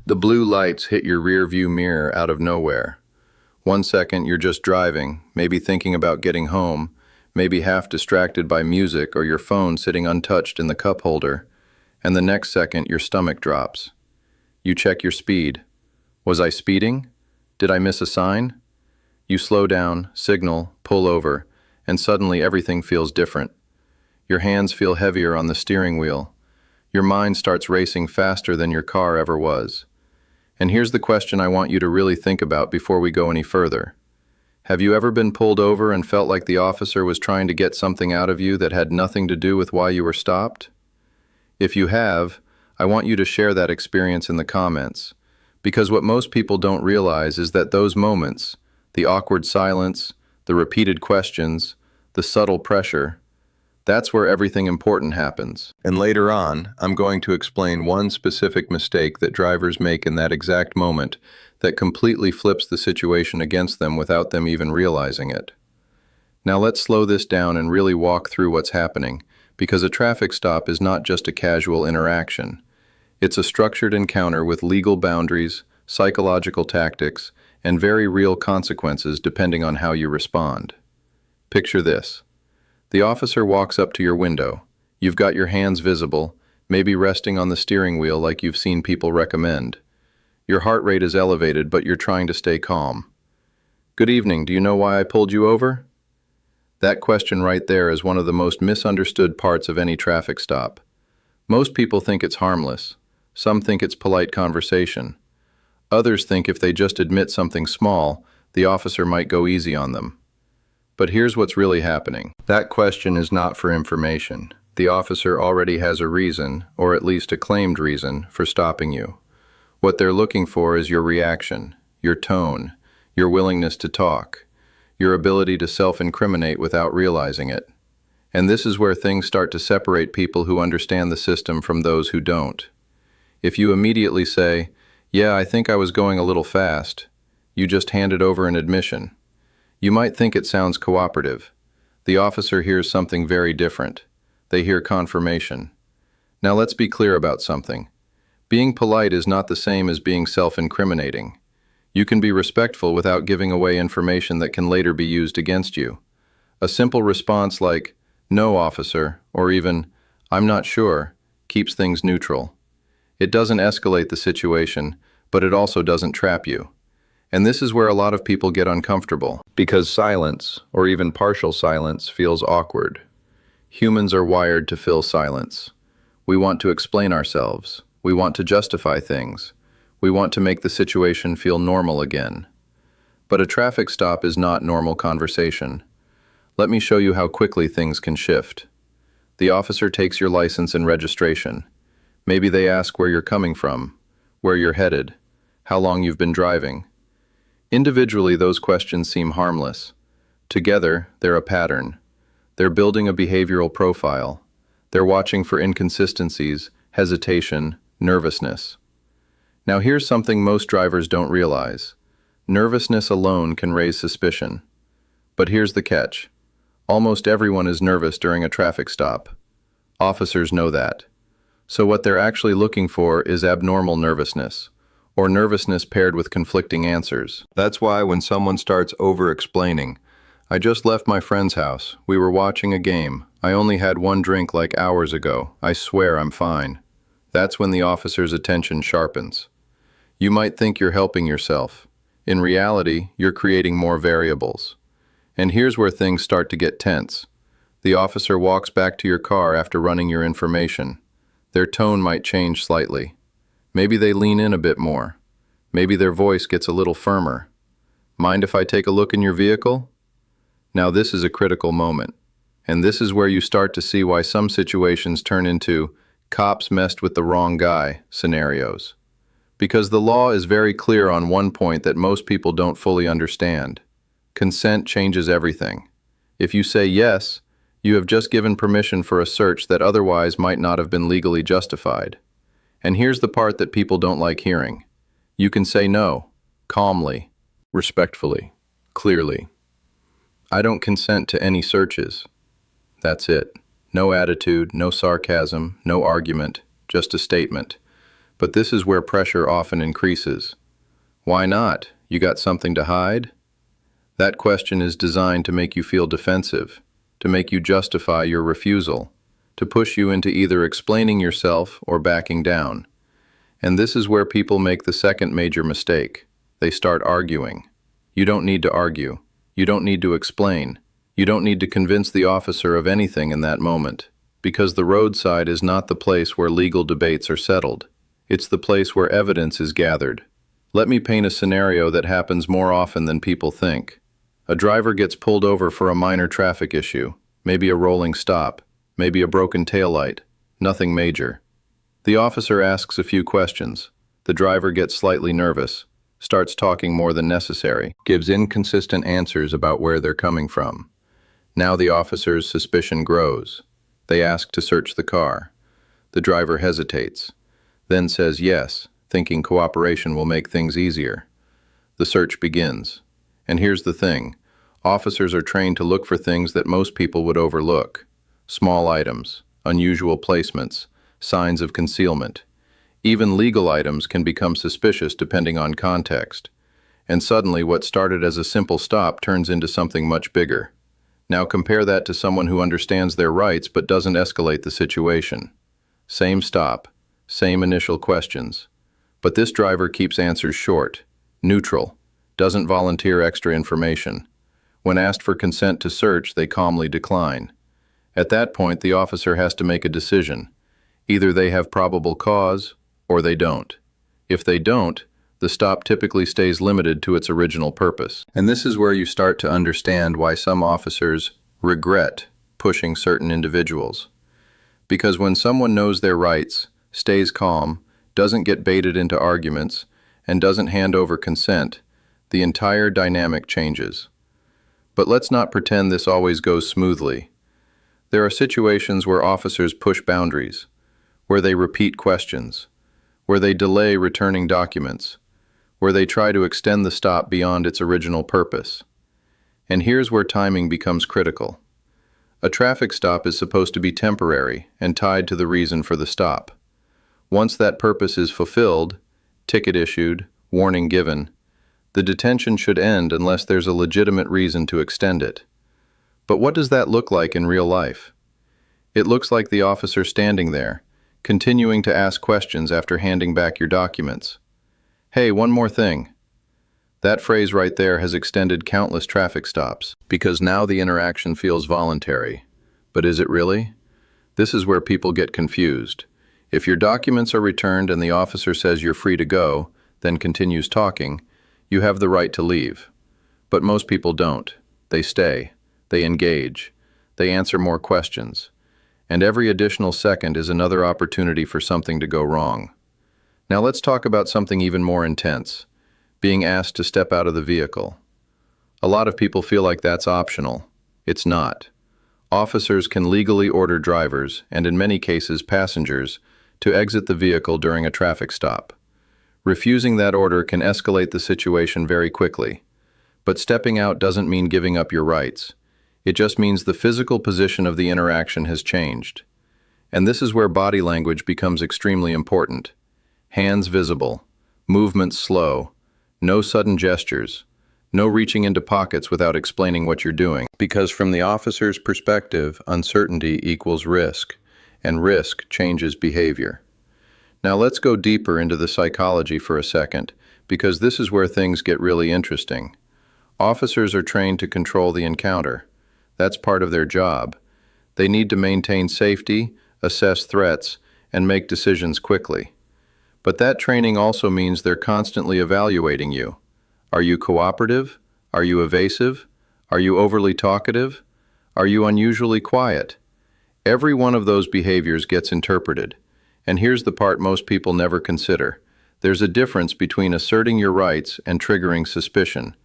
The blue lights hit your rear view mirror out of nowhere. 1 second you're just driving, maybe thinking about getting home, maybe half distracted by music or your phone sitting untouched in the cup holder, and the next second your stomach drops. You check your speed. Was I speeding? Did I miss a sign? You slow down, signal, pull over, and suddenly everything feels different. Your hands feel heavier on the steering wheel. Your mind starts racing faster than your car ever was. And here's the question I want you to really think about before we go any further. Have you ever been pulled over and felt like the officer was trying to get something out of you that had nothing to do with why you were stopped? If you have, I want you to share that experience in the comments, because what most people don't realize is that those moments, the awkward silence, the repeated questions, the subtle pressure, that's where everything important happens. And later on, I'm going to explain one specific mistake that drivers make in that exact moment that completely flips the situation against them without them even realizing it. Now let's slow this down and really walk through what's happening, because a traffic stop is not just a casual interaction. It's a structured encounter with legal boundaries, psychological tactics, and very real consequences depending on how you respond. Picture this. The officer walks up to your window. You've got your hands visible, maybe resting on the steering wheel like you've seen people recommend. Your heart rate is elevated, but you're trying to stay calm. "Good evening, do you know why I pulled you over?" That question right there is one of the most misunderstood parts of any traffic stop. Most people think it's harmless. Some think it's polite conversation. Others think if they just admit something small, the officer might go easy on them. But here's what's really happening. That question is not for information. The officer already has a reason, or at least a claimed reason, for stopping you. What they're looking for is your reaction, your tone, your willingness to talk, your ability to self-incriminate without realizing it. And this is where things start to separate people who understand the system from those who don't. If you immediately say, "Yeah, I think I was going a little fast," you just handed over an admission. You might think it sounds cooperative. The officer hears something very different. They hear confirmation. Now let's be clear about something. Being polite is not the same as being self-incriminating. You can be respectful without giving away information that can later be used against you. A simple response like, "No, officer," or even, "I'm not sure," keeps things neutral. It doesn't escalate the situation, but it also doesn't trap you. And this is where a lot of people get uncomfortable, because silence, or even partial silence, feels awkward. Humans are wired to fill silence. We want to explain ourselves. We want to justify things. We want to make the situation feel normal again. But a traffic stop is not normal conversation. Let me show you how quickly things can shift. The officer takes your license and registration. Maybe they ask where you're coming from, where you're headed, how long you've been driving. Individually, those questions seem harmless. Together, they're a pattern. They're building a behavioral profile. They're watching for inconsistencies, hesitation, nervousness. Now here's something most drivers don't realize. Nervousness alone can raise suspicion. But here's the catch. Almost everyone is nervous during a traffic stop. Officers know that. So what they're actually looking for is abnormal nervousness, or nervousness paired with conflicting answers. That's why when someone starts over-explaining, "I just left my friend's house. We were watching a game. I only had one drink like hours ago. I swear I'm fine." That's when the officer's attention sharpens. You might think you're helping yourself. In reality, you're creating more variables. And here's where things start to get tense. The officer walks back to your car after running your information. Their tone might change slightly. Maybe they lean in a bit more. Maybe their voice gets a little firmer. "Mind if I take a look in your vehicle?" Now this is a critical moment. And this is where you start to see why some situations turn into "cops messed with the wrong guy" scenarios. Because the law is very clear on one point that most people don't fully understand. Consent changes everything. If you say yes, you have just given permission for a search that otherwise might not have been legally justified. And here's the part that people don't like hearing. You can say no, calmly, respectfully, clearly. "I don't consent to any searches." That's it. No attitude, no sarcasm, no argument, just a statement. But this is where pressure often increases. Why not? You got something to hide? That question is designed to make you feel defensive, to make you justify your refusal, to push you into either explaining yourself or backing down. And this is where people make the second major mistake. They start arguing. You don't need to argue. You don't need to explain. You don't need to convince the officer of anything in that moment, because the roadside is not the place where legal debates are settled. It's the place where evidence is gathered. Let me paint a scenario that happens more often than people think. A driver gets pulled over for a minor traffic issue, maybe a rolling stop, maybe a broken taillight, nothing major. The officer asks a few questions. The driver gets slightly nervous, starts talking more than necessary, gives inconsistent answers about where they're coming from. Now the officer's suspicion grows. They ask to search the car. The driver hesitates, then says yes, thinking cooperation will make things easier. The search begins. And here's the thing. Officers are trained to look for things that most people would overlook. Small items, unusual placements, signs of concealment. Even legal items can become suspicious depending on context. And suddenly what started as a simple stop turns into something much bigger. Now compare that to someone who understands their rights but doesn't escalate the situation. Same stop, same initial questions. But this driver keeps answers short, neutral, doesn't volunteer extra information. When asked for consent to search, they calmly decline. At that point, the officer has to make a decision. Either they have probable cause, or they don't. If they don't, the stop typically stays limited to its original purpose. And this is where you start to understand why some officers regret pushing certain individuals. Because when someone knows their rights, stays calm, doesn't get baited into arguments, and doesn't hand over consent, the entire dynamic changes. But let's not pretend this always goes smoothly. There are situations where officers push boundaries, where they repeat questions, where they delay returning documents, where they try to extend the stop beyond its original purpose. And here's where timing becomes critical. A traffic stop is supposed to be temporary and tied to the reason for the stop. Once that purpose is fulfilled, ticket issued, warning given, the detention should end unless there's a legitimate reason to extend it. But what does that look like in real life? It looks like the officer standing there, continuing to ask questions after handing back your documents. Hey, one more thing. That phrase right there has extended countless traffic stops, because now the interaction feels voluntary. But is it really? This is where people get confused. If your documents are returned and the officer says you're free to go, then continues talking, you have the right to leave. But most people don't. They stay. They engage. They answer more questions. And every additional second is another opportunity for something to go wrong. Now let's talk about something even more intense, being asked to step out of the vehicle. A lot of people feel like that's optional. It's not. Officers can legally order drivers, and in many cases passengers, to exit the vehicle during a traffic stop. Refusing that order can escalate the situation very quickly. But stepping out doesn't mean giving up your rights. It just means the physical position of the interaction has changed. And this is where body language becomes extremely important. Hands visible, movements slow, no sudden gestures, no reaching into pockets without explaining what you're doing. Because from the officer's perspective, uncertainty equals risk, and risk changes behavior. Now let's go deeper into the psychology for a second, because this is where things get really interesting. Officers are trained to control the encounter. That's part of their job. They need to maintain safety, assess threats, and make decisions quickly. But that training also means they're constantly evaluating you. Are you cooperative? Are you evasive? Are you overly talkative? Are you unusually quiet? Every one of those behaviors gets interpreted. And here's the part most people never consider. There's a difference between asserting your rights and triggering suspicion.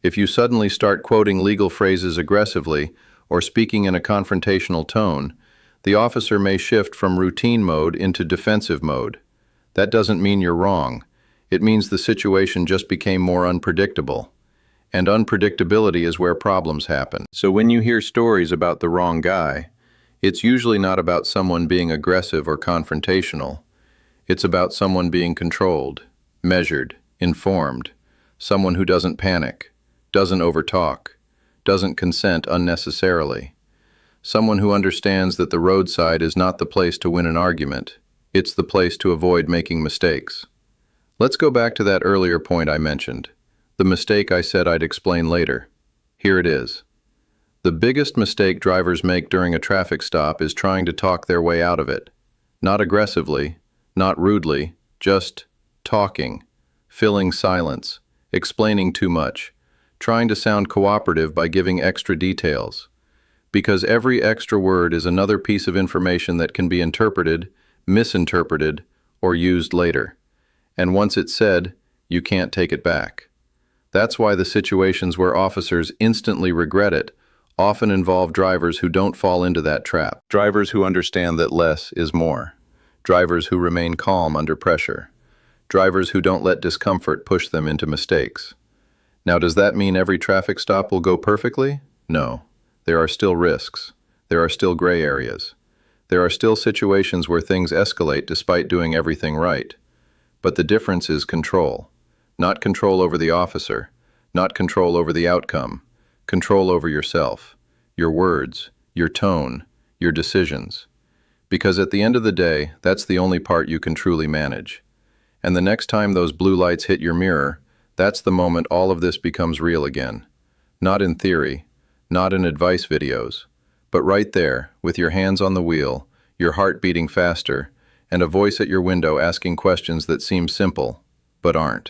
If you suddenly start quoting legal phrases aggressively or speaking in a confrontational tone, the officer may shift from routine mode into defensive mode. That doesn't mean you're wrong. It means the situation just became more unpredictable. And unpredictability is where problems happen. So when you hear stories about the wrong guy, it's usually not about someone being aggressive or confrontational. It's about someone being controlled, measured, informed, someone who doesn't panic, doesn't overtalk, doesn't consent unnecessarily, someone who understands that the roadside is not the place to win an argument, it's the place to avoid making mistakes. Let's go back to that earlier point I mentioned, the mistake I said I'd explain later. Here it is. The biggest mistake drivers make during a traffic stop is trying to talk their way out of it. Not aggressively, not rudely, just talking, filling silence, explaining too much, trying to sound cooperative by giving extra details. Because every extra word is another piece of information that can be interpreted, misinterpreted, or used later. And once it's said, you can't take it back. That's why the situations where officers instantly regret it often involve drivers who don't fall into that trap. Drivers who understand that less is more. Drivers who remain calm under pressure. Drivers who don't let discomfort push them into mistakes. Now, does that mean every traffic stop will go perfectly? No. There are still risks. There are still gray areas. There are still situations where things escalate despite doing everything right. But the difference is control. Not control over the officer, not control over the outcome, control over yourself, your words, your tone, your decisions. Because at the end of the day, that's the only part you can truly manage. And the next time those blue lights hit your mirror, that's the moment all of this becomes real again. Not in theory, not in advice videos, but right there, with your hands on the wheel, your heart beating faster, and a voice at your window asking questions that seem simple, but aren't.